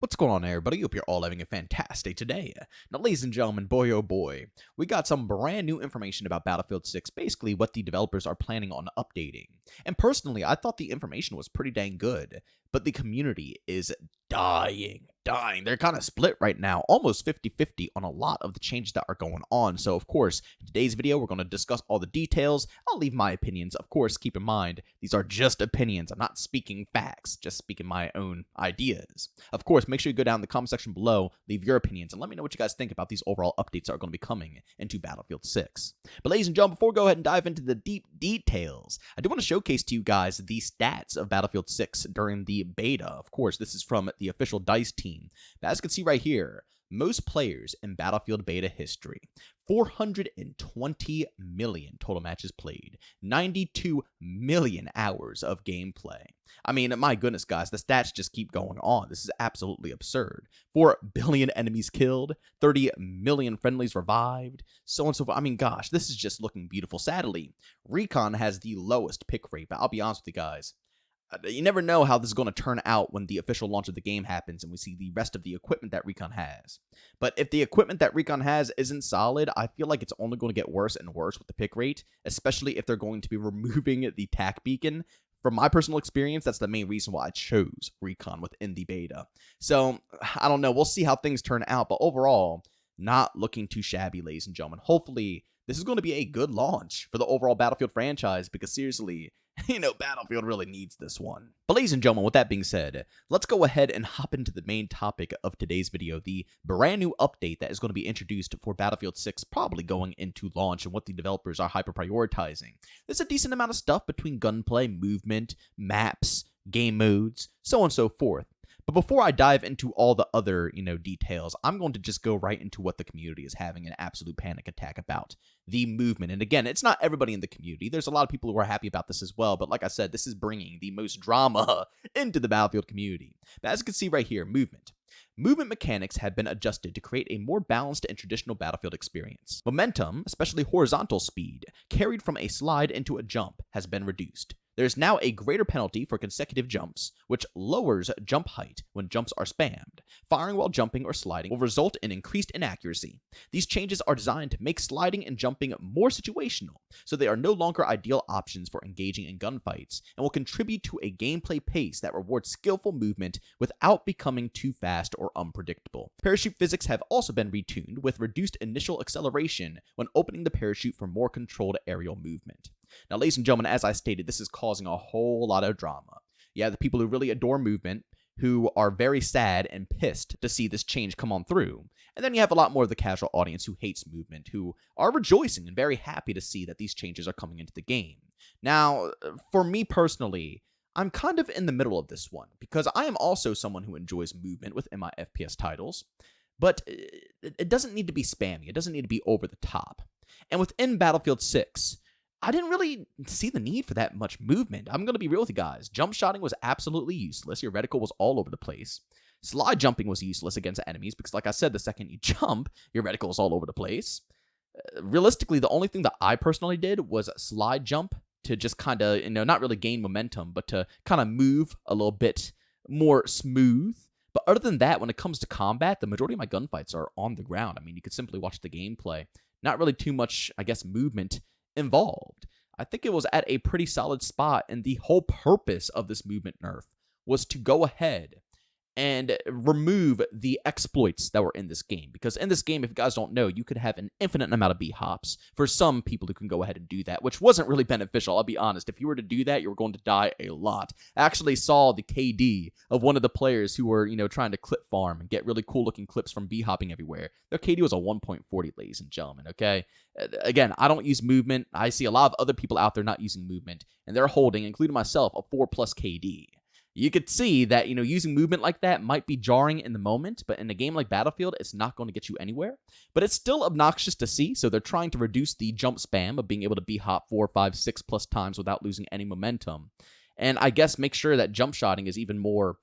What's going on, everybody? Hope you're all having a fantastic day. Now, ladies and gentlemen, boy oh boy, we got some brand new information about Battlefield 6, basically what the developers are planning on updating. And personally, I thought the information was pretty dang good, but the community is dying. They're kind of split right now, almost 50-50 on a lot of the changes that are going on. So, of course, in today's video, we're going to discuss all the details. I'll leave my opinions. Of course, keep in mind, these are just opinions. I'm not speaking facts, just speaking my own ideas. Of course, make sure you go down in the comment section below, leave your opinions, and let me know what you guys think about these overall updates that are going to be coming into Battlefield 6. But ladies and gentlemen, before we go ahead and dive into the deep details, I do want to showcase to you guys the stats of Battlefield 6 during the beta. Of course, this is from the official DICE team. But as you can see right here, most players in Battlefield beta history, 420 million total matches played, 92 million hours of gameplay. I mean, my goodness, guys, the stats just keep going on. This is absolutely absurd. 4 billion enemies killed, 30 million friendlies revived, so on and so forth. I mean, gosh, this is just looking beautiful. Sadly, Recon has the lowest pick rate, but I'll be honest with you guys. You never know how this is going to turn out when the official launch of the game happens and we see the rest of the equipment that Recon has. But if the equipment that Recon has isn't solid, I feel like it's only going to get worse and worse with the pick rate, especially if they're going to be removing the TAC beacon. From my personal experience, that's the main reason why I chose Recon within the beta. So, I don't know. We'll see how things turn out, but overall, not looking too shabby, ladies and gentlemen. Hopefully, this is going to be a good launch for the overall Battlefield franchise because seriously, Battlefield really needs this one. But ladies and gentlemen, with that being said, let's go ahead and hop into the main topic of today's video, the brand new update that is going to be introduced for Battlefield 6, probably going into launch, and what the developers are hyper-prioritizing. There's a decent amount of stuff between gunplay, movement, maps, game modes, so on and so forth. But before I dive into all the other, details, I'm going to just go right into what the community is having an absolute panic attack about. The movement. And again, it's not everybody in the community. There's a lot of people who are happy about this as well. But like I said, this is bringing the most drama into the Battlefield community. But as you can see right here, movement. Movement mechanics have been adjusted to create a more balanced and traditional Battlefield experience. Momentum, especially horizontal speed, carried from a slide into a jump, has been reduced. There is now a greater penalty for consecutive jumps, which lowers jump height when jumps are spammed. Firing while jumping or sliding will result in increased inaccuracy. These changes are designed to make sliding and jumping more situational, so they are no longer ideal options for engaging in gunfights, and will contribute to a gameplay pace that rewards skillful movement without becoming too fast or unpredictable. Parachute physics have also been retuned with reduced initial acceleration when opening the parachute for more controlled aerial movement. Now, ladies and gentlemen, as I stated, this is causing a whole lot of drama. You have the people who really adore movement, who are very sad and pissed to see this change come on through. And then you have a lot more of the casual audience who hates movement, who are rejoicing and very happy to see that these changes are coming into the game. Now, for me personally, I'm kind of in the middle of this one, because I am also someone who enjoys movement within my FPS titles, but it doesn't need to be spammy. It doesn't need to be over the top. And within Battlefield 6, I didn't really see the need for that much movement. I'm going to be real with you guys. Jump shotting was absolutely useless. Your reticle was all over the place. Slide jumping was useless against enemies because, like I said, the second you jump, your reticle is all over the place. Realistically, the only thing that I personally did was slide jump to just kind of, not really gain momentum, but to kind of move a little bit more smooth. But other than that, when it comes to combat, the majority of my gunfights are on the ground. I mean, you could simply watch the gameplay. Not really too much, movement involved. I think it was at a pretty solid spot, and the whole purpose of this movement nerf was to go ahead and remove the exploits that were in this game. Because in this game, if you guys don't know, you could have an infinite amount of B-hops for some people who can go ahead and do that, which wasn't really beneficial, I'll be honest. If you were to do that, you were going to die a lot. I actually saw the KD of one of the players who were, trying to clip farm and get really cool-looking clips from B-hopping everywhere. Their KD was a 1.40, ladies and gentlemen, okay? Again, I don't use movement. I see a lot of other people out there not using movement, and they're holding, including myself, a 4+ KD. You could see that, using movement like that might be jarring in the moment, but in a game like Battlefield, it's not going to get you anywhere. But it's still obnoxious to see, so they're trying to reduce the jump spam of being able to B-hop 4, 5, 6+ times without losing any momentum. And I guess make sure that jump shotting is even more,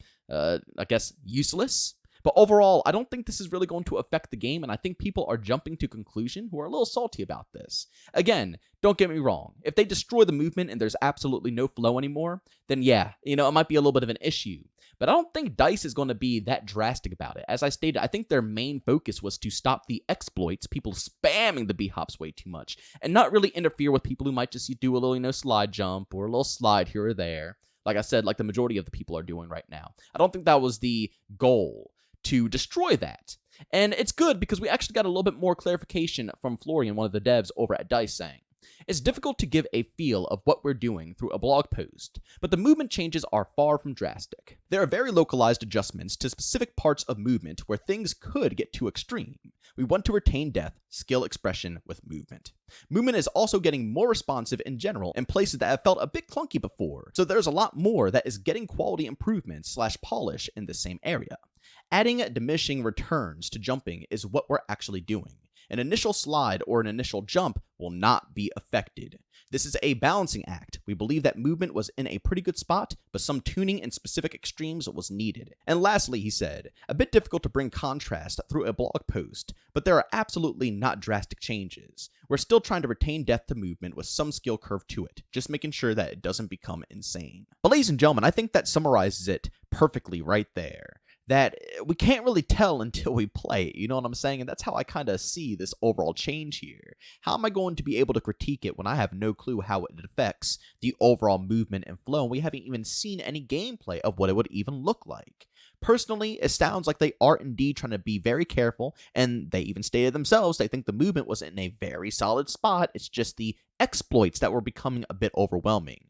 useless. But overall, I don't think this is really going to affect the game, and I think people are jumping to conclusion who are a little salty about this. Again, don't get me wrong. If they destroy the movement and there's absolutely no flow anymore, then yeah, it might be a little bit of an issue. But I don't think DICE is going to be that drastic about it. As I stated, I think their main focus was to stop the exploits, people spamming the B-hops way too much, and not really interfere with people who might just do a little, slide jump or a little slide here or there. Like I said, like the majority of the people are doing right now. I don't think that was the goal, to destroy that. And it's good because we actually got a little bit more clarification from Florian, one of the devs over at DICE, saying, "It's difficult to give a feel of what we're doing through a blog post, but the movement changes are far from drastic. There are very localized adjustments to specific parts of movement where things could get too extreme. We want to retain depth, skill expression with movement. Movement is also getting more responsive in general in places that have felt a bit clunky before, so there's a lot more that is getting quality improvements / polish in the same area. Adding diminishing returns to jumping is what we're actually doing. An initial slide or an initial jump will not be affected. This is a balancing act. We believe that movement was in a pretty good spot, but some tuning in specific extremes was needed." And lastly, he said, "A bit difficult to bring contrast through a blog post, but there are absolutely not drastic changes. We're still trying to retain depth to movement with some skill curve to it, just making sure that it doesn't become insane." But ladies and gentlemen, I think that summarizes it perfectly right there. That we can't really tell until we play it, you know what I'm saying? And that's how I kind of see this overall change here. How am I going to be able to critique it when I have no clue how it affects the overall movement and flow, and we haven't even seen any gameplay of what it would even look like? Personally, it sounds like they are indeed trying to be very careful, and they even stated themselves they think the movement was in a very solid spot. It's just the exploits that were becoming a bit overwhelming.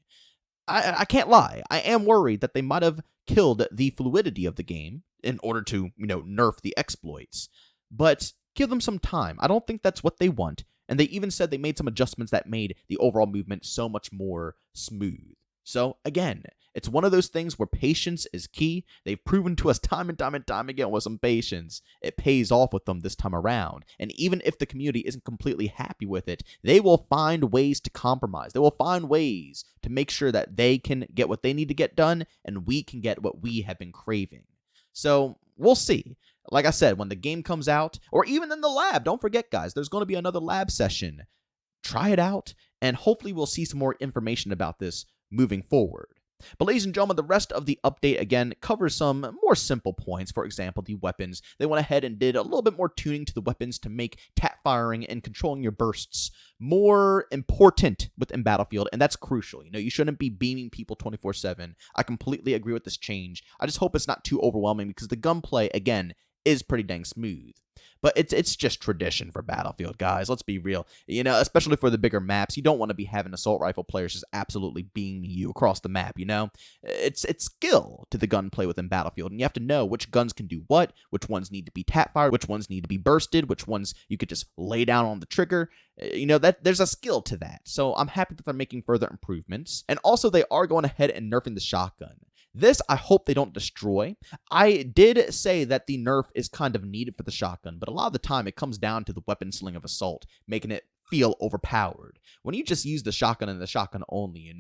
I can't lie. I am worried that they might have killed the fluidity of the game in order to, nerf the exploits. But give them some time. I don't think that's what they want. And they even said they made some adjustments that made the overall movement so much more smooth. So, again, it's one of those things where patience is key. They've proven to us time and time again with some patience. It pays off with them this time around. And even if the community isn't completely happy with it, they will find ways to compromise. They will find ways to make sure that they can get what they need to get done, and we can get what we have been craving. So, we'll see. Like I said, when the game comes out, or even in the lab, don't forget, guys, there's going to be another lab session. Try it out, and hopefully we'll see some more information about this moving forward. But ladies and gentlemen, the rest of the update, again, covers some more simple points. For example, the weapons. They went ahead and did a little bit more tuning to the weapons to make tap firing and controlling your bursts more important within Battlefield, and that's crucial. You shouldn't be beaming people 24/7. I completely agree with this change. I just hope it's not too overwhelming, because the gunplay, again, is pretty dang smooth. But it's just tradition for Battlefield, guys. Let's be real. Especially for the bigger maps, you don't want to be having assault rifle players just absolutely beaming you across the map, It's skill to the gunplay within Battlefield, and you have to know which guns can do what, which ones need to be tap fired, which ones need to be bursted, which ones you could just lay down on the trigger. That there's a skill to that. So I'm happy that they're making further improvements. And also, they are going ahead and nerfing the shotgun. This, I hope they don't destroy. I did say that the nerf is kind of needed for the shotgun, but a lot of the time it comes down to the weapon sling of assault, making it feel overpowered. When you just use the shotgun and the shotgun only,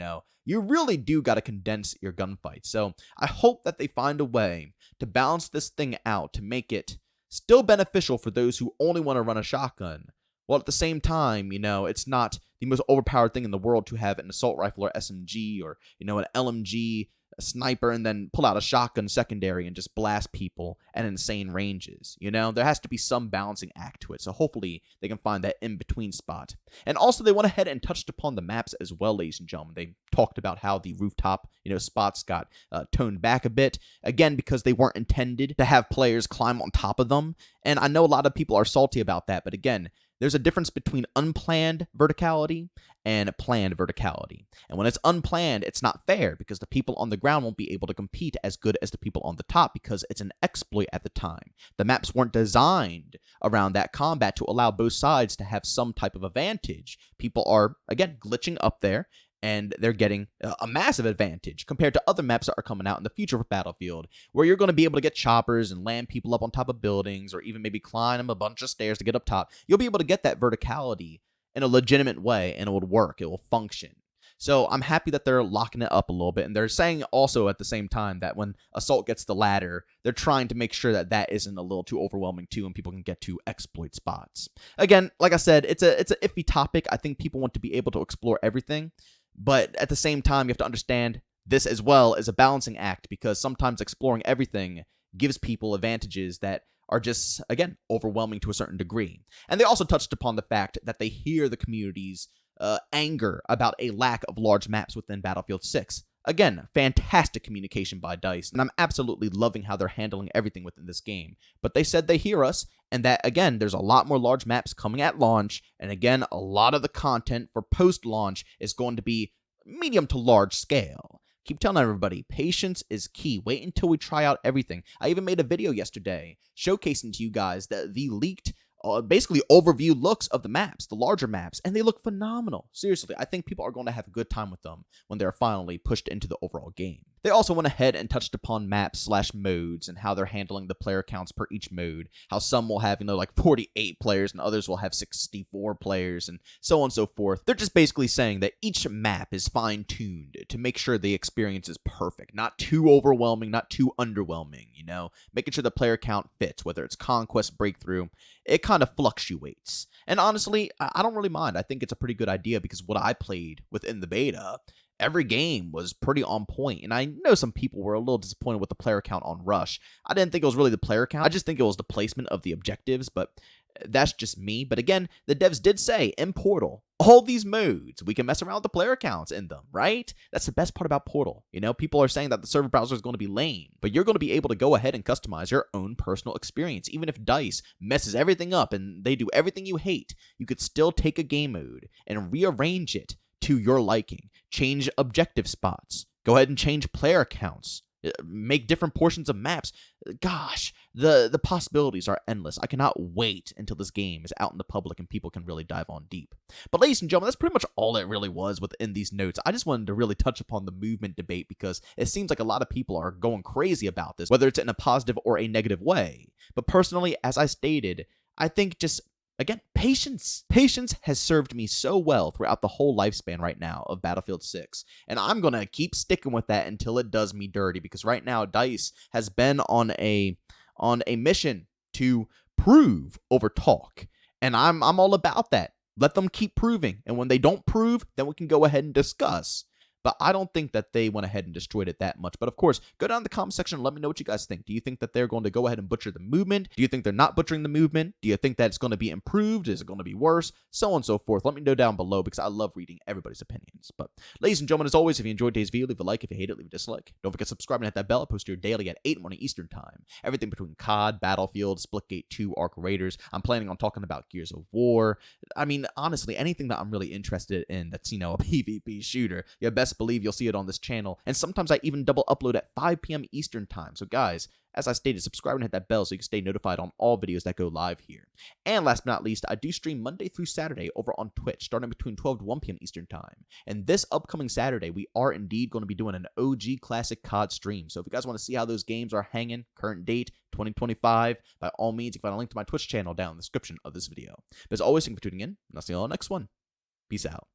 you really do got to condense your gunfight. So I hope that they find a way to balance this thing out to make it still beneficial for those who only want to run a shotgun, while at the same time, it's not the most overpowered thing in the world to have an assault rifle or SMG or, an LMG, a sniper, and then pull out a shotgun secondary and just blast people at insane ranges. There has to be some balancing act to it. So hopefully they can find that in-between spot. And also they went ahead and touched upon the maps as well, ladies and gentlemen. They talked about how the rooftop, spots got toned back a bit. Again, because they weren't intended to have players climb on top of them. And I know a lot of people are salty about that. But again, there's a difference between unplanned verticality and planned verticality. And when it's unplanned, it's not fair, because the people on the ground won't be able to compete as good as the people on the top, because it's an exploit at the time. The maps weren't designed around that combat to allow both sides to have some type of advantage. People are, again, glitching up there, and they're getting a massive advantage compared to other maps that are coming out in the future for Battlefield, where you're going to be able to get choppers and land people up on top of buildings, or even maybe climb a bunch of stairs to get up top. You'll be able to get that verticality in a legitimate way, and it will work. It will function. So I'm happy that they're locking it up a little bit. And they're saying also at the same time that when Assault gets the ladder, they're trying to make sure that that isn't a little too overwhelming too, and people can get to exploit spots. Again, like I said, it's an iffy topic. I think people want to be able to explore everything. But at the same time, you have to understand this as well is a balancing act, because sometimes exploring everything gives people advantages that are just, again, overwhelming to a certain degree. And they also touched upon the fact that they hear the community's anger about a lack of large maps within Battlefield 6. Again, fantastic communication by DICE, and I'm absolutely loving how they're handling everything within this game. But they said they hear us, and that, again, there's a lot more large maps coming at launch, and again, a lot of the content for post-launch is going to be medium to large scale. Keep telling everybody, patience is key. Wait until we try out everything. I even made a video yesterday showcasing to you guys the leaked basically overview looks of the maps, the larger maps, and they look phenomenal. Seriously, I think people are going to have a good time with them when they're finally pushed into the overall game. They also went ahead and touched upon maps/modes and how they're handling the player counts per each mode, how some will have, like 48 players and others will have 64 players, and so on and so forth. They're just basically saying that each map is fine-tuned to make sure the experience is perfect, not too overwhelming, not too underwhelming, making sure the player count fits, whether it's Conquest, Breakthrough. It kind of fluctuates. And honestly, I don't really mind. I think it's a pretty good idea, because what I played within the beta, every game was pretty on point. And I know some people were a little disappointed with the player count on Rush. I didn't think it was really the player count. I just think it was the placement of the objectives, but that's just me. But again, the devs did say in Portal, all these modes, we can mess around with the player counts in them, right? That's the best part about Portal. People are saying that the server browser is going to be lame, but you're going to be able to go ahead and customize your own personal experience. Even if DICE messes everything up and they do everything you hate, you could still take a game mode and rearrange it to your liking. Change objective spots. Go ahead and change player counts. Make different portions of maps. Gosh, the possibilities are endless. I cannot wait until this game is out in the public and people can really dive on deep. But ladies and gentlemen, that's pretty much all it really was within these notes. I just wanted to really touch upon the movement debate, because it seems like a lot of people are going crazy about this, whether it's in a positive or a negative way. But personally, as I stated, I think just, again, patience. Patience has served me so well throughout the whole lifespan right now of Battlefield 6. And I'm going to keep sticking with that until it does me dirty, because right now DICE has been on a mission to prove over talk. And I'm all about that. Let them keep proving. And when they don't prove, then we can go ahead and discuss. But I don't think that they went ahead and destroyed it that much. But of course, go down in the comment section and let me know what you guys think. Do you think that they're going to go ahead and butcher the movement? Do you think they're not butchering the movement? Do you think that it's going to be improved? Is it going to be worse? So on and so forth. Let me know down below, because I love reading everybody's opinions. But ladies and gentlemen, as always, if you enjoyed today's video, leave a like. If you hate it, leave a dislike. Don't forget to subscribe and hit that bell. I post here daily at 8 in the morning Eastern Time. Everything between COD, Battlefield, Splitgate 2, Arc Raiders. I'm planning on talking about Gears of War. I mean, honestly, anything that I'm really interested in that's, a PvP shooter, you best believe you'll see it on this channel. And sometimes I even double upload at 5 p.m. Eastern Time. So guys, as I stated, subscribe and hit that bell so you can stay notified on all videos that go live here. And last but not least, I do stream Monday through Saturday over on Twitch, starting between 12 to 1 p.m. Eastern Time. And this upcoming Saturday, we are indeed going to be doing an OG Classic COD stream. So if you guys want to see how those games are hanging, current date, 2025, by all means, you can find a link to my Twitch channel down in the description of this video. But as always, thank you for tuning in, and I'll see you all in the next one. Peace out.